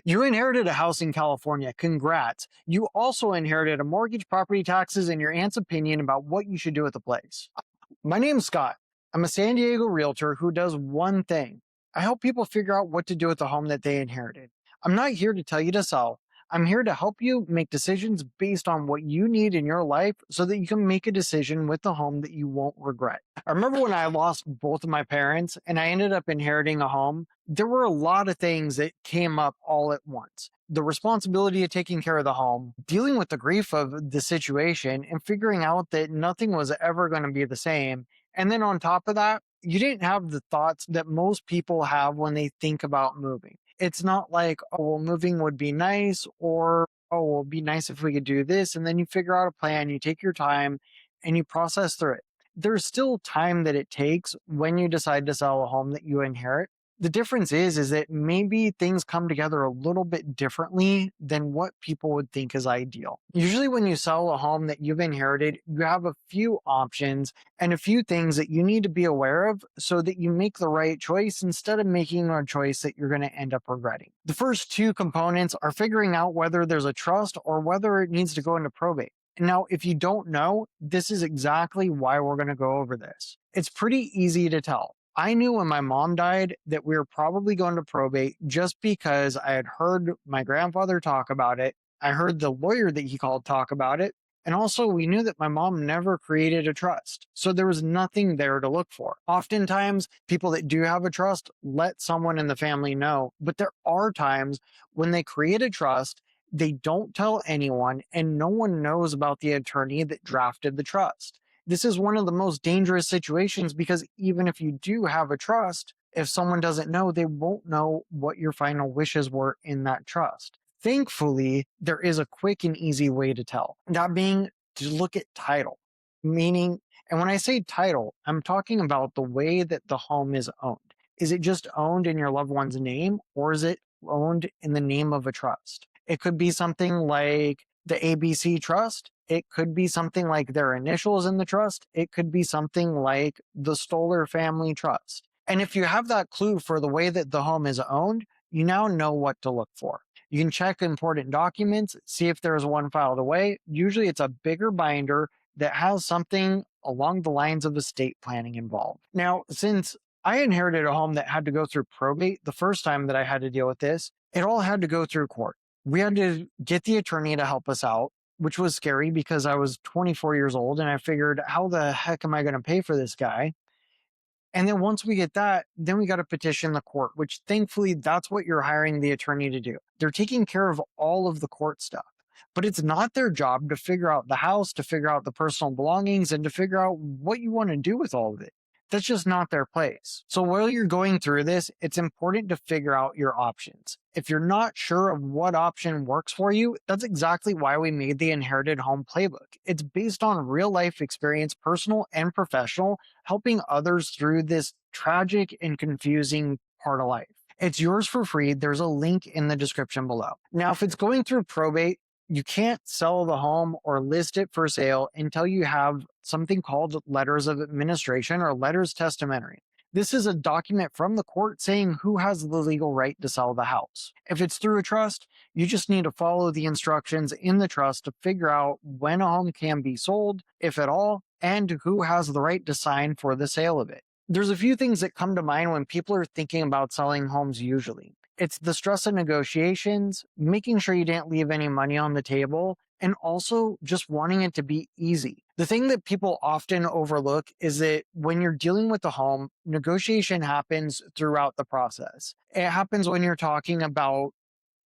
You inherited a house in California. Congrats. You also inherited a mortgage, property taxes, and your aunt's opinion about what you should do with the place. My name's Scott. I'm a San Diego realtor who does one thing. I help people figure out what to do with the home that they inherited. I'm not here to tell you to sell. I'm here to help you make decisions based on what you need in your life so that you can make a decision with the home that you won't regret. I remember when I lost both of my parents and I ended up inheriting a home, there were a lot of things that came up all at once. The responsibility of taking care of the home, dealing with the grief of the situation, and figuring out that nothing was ever going to be the same. And then on top of that, you didn't have the thoughts that most people have when they think about moving. It's not like, oh, well, moving would be nice, or, oh, well, it'd be nice if we could do this. And then you figure out a plan, you take your time, and you process through it. There's still time that it takes when you decide to sell a home that you inherit. The difference is that maybe things come together a little bit differently than what people would think is ideal. Usually when you sell a home that you've inherited, you have a few options and a few things that you need to be aware of so that you make the right choice instead of making a choice that you're going to end up regretting. The first two components are figuring out whether there's a trust or whether it needs to go into probate. Now, if you don't know, this is exactly why we're going to go over this. It's pretty easy to tell. I knew when my mom died that we were probably going to probate just because I had heard my grandfather talk about it. I heard the lawyer that he called talk about it. And also, we knew that my mom never created a trust. So there was nothing there to look for. Oftentimes, people that do have a trust let someone in the family know. But there are times when they create a trust, they don't tell anyone, and no one knows about the attorney that drafted the trust. This is one of the most dangerous situations because even if you do have a trust, if someone doesn't know, they won't know what your final wishes were in that trust. Thankfully, there is a quick and easy way to tell. That being to look at title, meaning, and when I say title, I'm talking about the way that the home is owned. Is it just owned in your loved one's name, or is it owned in the name of a trust? It could be something like the ABC Trust. It could be something like their initials in the trust. It could be something like the Stollar Family Trust. And if you have that clue for the way that the home is owned, you now know what to look for. You can check important documents, see if there's one filed away. Usually it's a bigger binder that has something along the lines of estate planning involved. Now, since I inherited a home that had to go through probate the first time that I had to deal with this, it all had to go through court. We had to get the attorney to help us out, which was scary because I was 24 years old and I figured, how the heck am I going to pay for this guy? And then once we get that, then we got to petition the court, which thankfully that's what you're hiring the attorney to do. They're taking care of all of the court stuff, but it's not their job to figure out the house, to figure out the personal belongings, and to figure out what you want to do with all of it. That's just not their place. So while you're going through this, it's important to figure out your options. If you're not sure of what option works for you, that's exactly why we made the Inherited Home Playbook. It's based on real life experience, personal and professional, helping others through this tragic and confusing part of life. It's yours for free. There's a link in the description below. Now, if it's going through probate, you can't sell the home or list it for sale until you have something called letters of administration or letters testamentary. This is a document from the court saying who has the legal right to sell the house. If it's through a trust, you just need to follow the instructions in the trust to figure out when a home can be sold, if at all, and who has the right to sign for the sale of it. There's a few things that come to mind when people are thinking about selling homes usually. It's the stress of negotiations, making sure you didn't leave any money on the table, and also just wanting it to be easy. The thing that people often overlook is that when you're dealing with the home, negotiation happens throughout the process. It happens when you're talking about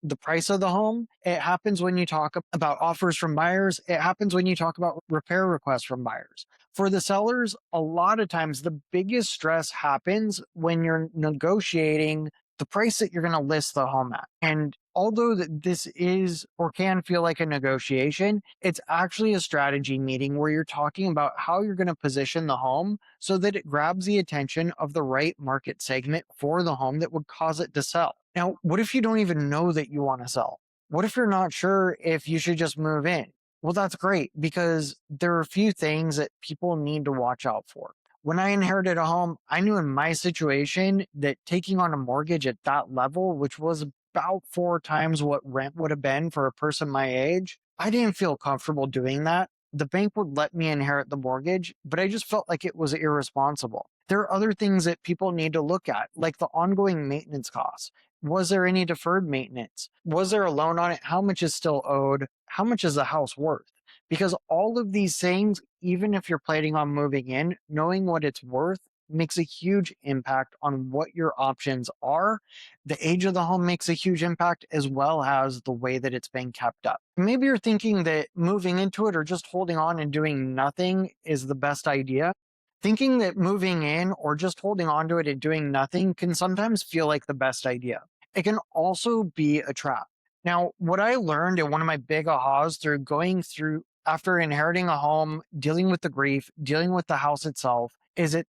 the price of the home. It happens when you talk about offers from buyers. It happens when you talk about repair requests from buyers. For the sellers, a lot of times the biggest stress happens when you're negotiating the price that you're going to list the home at. And although this is or can feel like a negotiation, it's actually a strategy meeting where you're talking about how you're going to position the home so that it grabs the attention of the right market segment for the home that would cause it to sell. Now, what if you don't even know that you want to sell? What if you're not sure if you should just move in? Well, that's great because there are a few things that people need to watch out for. When I inherited a home, I knew in my situation that taking on a mortgage at that level, which was about 4 times what rent would have been for a person my age. I didn't feel comfortable doing that. The bank would let me inherit the mortgage, but I just felt like it was irresponsible. There are other things that people need to look at, like the ongoing maintenance costs. Was there any deferred maintenance? Was there a loan on it? How much is still owed? How much is the house worth? Because all of these things, even if you're planning on moving in, knowing what it's worth makes a huge impact on what your options are. The age of the home makes a huge impact, as well as the way that it's being kept up. Maybe you're thinking that moving into it or just holding on and doing nothing is the best idea. Thinking that moving in or just holding on to it and doing nothing can sometimes feel like the best idea. It can also be a trap. Now, what I learned and one of my big ahas through going through after inheriting a home, dealing with the grief, dealing with the house itself, is that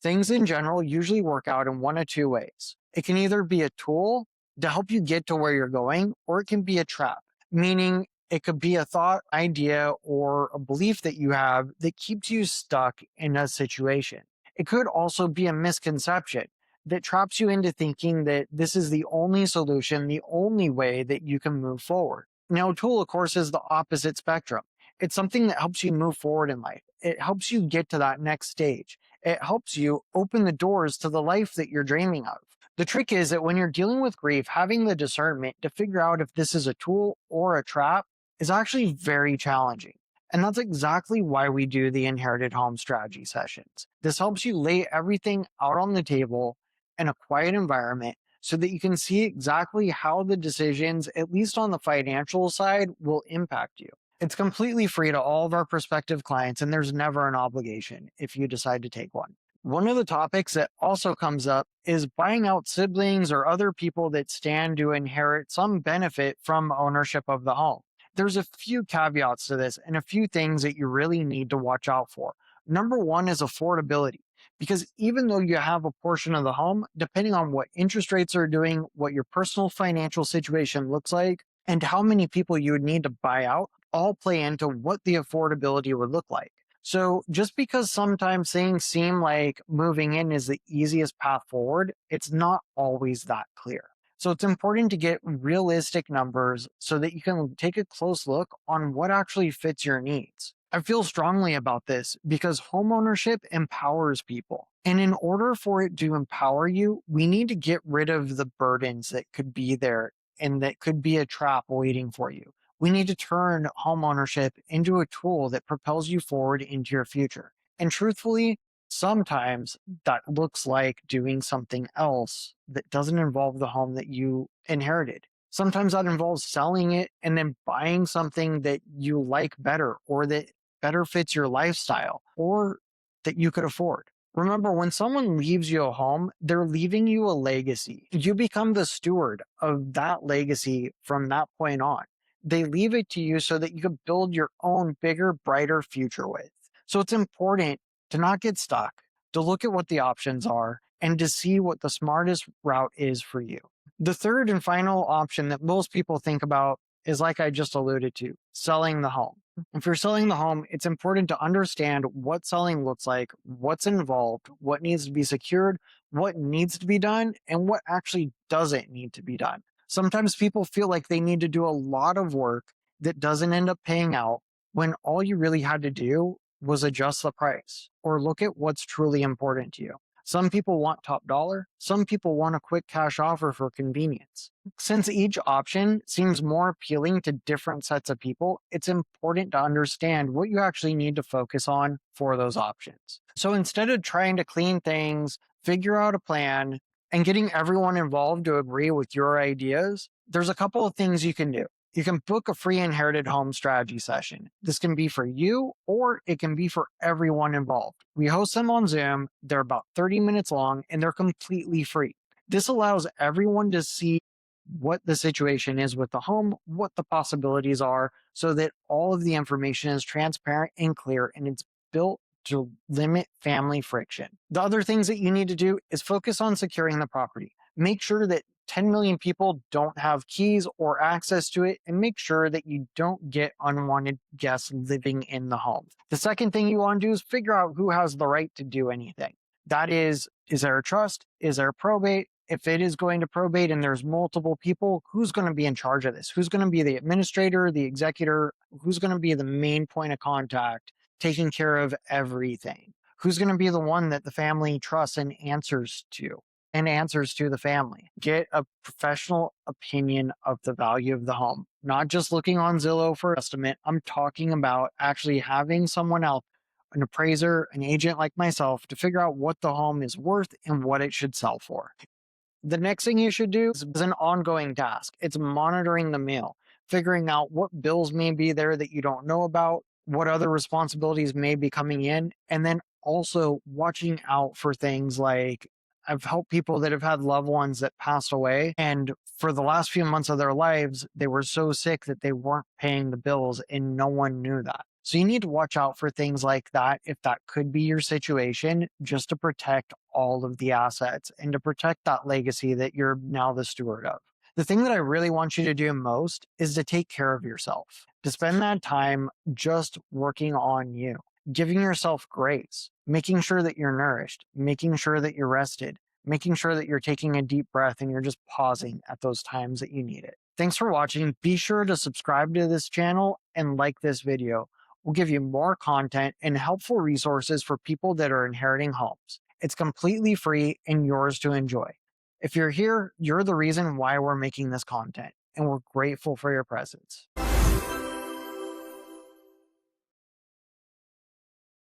things in general usually work out in one of two ways. It can either be a tool to help you get to where you're going, or it can be a trap, meaning it could be a thought, idea, or a belief that you have that keeps you stuck in a situation. It could also be a misconception that traps you into thinking that this is the only solution, the only way that you can move forward. Now, a tool, of course, is the opposite spectrum. It's something that helps you move forward in life. It helps you get to that next stage. It helps you open the doors to the life that you're dreaming of. The trick is that when you're dealing with grief, having the discernment to figure out if this is a tool or a trap is actually very challenging. And that's exactly why we do the inherited home strategy sessions. This helps you lay everything out on the table in a quiet environment so that you can see exactly how the decisions, at least on the financial side, will impact you. It's completely free to all of our prospective clients, and there's never an obligation if you decide to take one. One of the topics that also comes up is buying out siblings or other people that stand to inherit some benefit from ownership of the home. There's a few caveats to this and a few things that you really need to watch out for. Number one is affordability, because even though you have a portion of the home, depending on what interest rates are doing, what your personal financial situation looks like, and how many people you would need to buy out, all play into what the affordability would look like. So just because sometimes things seem like moving in is the easiest path forward, it's not always that clear. So it's important to get realistic numbers so that you can take a close look on what actually fits your needs. I feel strongly about this because homeownership empowers people. And in order for it to empower you, we need to get rid of the burdens that could be there and that could be a trap waiting for you. We need to turn homeownership into a tool that propels you forward into your future. And truthfully, sometimes that looks like doing something else that doesn't involve the home that you inherited. Sometimes that involves selling it and then buying something that you like better or that better fits your lifestyle or that you could afford. Remember, when someone leaves you a home, they're leaving you a legacy. You become the steward of that legacy from that point on. They leave it to you so that you can build your own bigger, brighter future with. So it's important to not get stuck, to look at what the options are, and to see what the smartest route is for you. The third and final option that most people think about is, like I just alluded to, selling the home. If you're selling the home, it's important to understand what selling looks like, what's involved, what needs to be secured, what needs to be done, and what actually doesn't need to be done. Sometimes people feel like they need to do a lot of work that doesn't end up paying out when all you really had to do was adjust the price or look at what's truly important to you. Some people want top dollar. Some people want a quick cash offer for convenience. Since each option seems more appealing to different sets of people, it's important to understand what you actually need to focus on for those options. So instead of trying to clean things, figure out a plan, and getting everyone involved to agree with your ideas, there's a couple of things you can do. You can book a free inherited home strategy session. This can be for you or it can be for everyone involved. We host them on Zoom. They're about 30 minutes long and they're completely free. This allows everyone to see what the situation is with the home, what the possibilities are, so that all of the information is transparent and clear, and it's built to limit family friction. The other things that you need to do is focus on securing the property. Make sure that 10 million people don't have keys or access to it, and make sure that you don't get unwanted guests living in the home. The second thing you want to do is figure out who has the right to do anything. That is there a trust? Is there probate? If it is going to probate and there's multiple people, who's going to be in charge of this? Who's going to be the administrator, the executor? Who's going to be the main point of contact taking care of everything? Who's going to be the one that the family trusts and answers to the family? Get a professional opinion of the value of the home, not just looking on Zillow for an estimate. I'm talking about actually having someone else, an appraiser, an agent like myself, to figure out what the home is worth and what it should sell for. The next thing you should do is an ongoing task. It's monitoring the mail, figuring out what bills may be there that you don't know about, what other responsibilities may be coming in, and then also watching out for things like, I've helped people that have had loved ones that passed away, and for the last few months of their lives, they were so sick that they weren't paying the bills and no one knew that. So you need to watch out for things like that if that could be your situation, just to protect all of the assets and to protect that legacy that you're now the steward of. The thing that I really want you to do most is to take care of yourself, to spend that time just working on you, giving yourself grace, making sure that you're nourished, making sure that you're rested, making sure that you're taking a deep breath and you're just pausing at those times that you need it. Thanks for watching. Be sure to subscribe to this channel and like this video. We'll give you more content and helpful resources for people that are inheriting homes. It's completely free and yours to enjoy. If you're here, you're the reason why we're making this content, and we're grateful for your presence.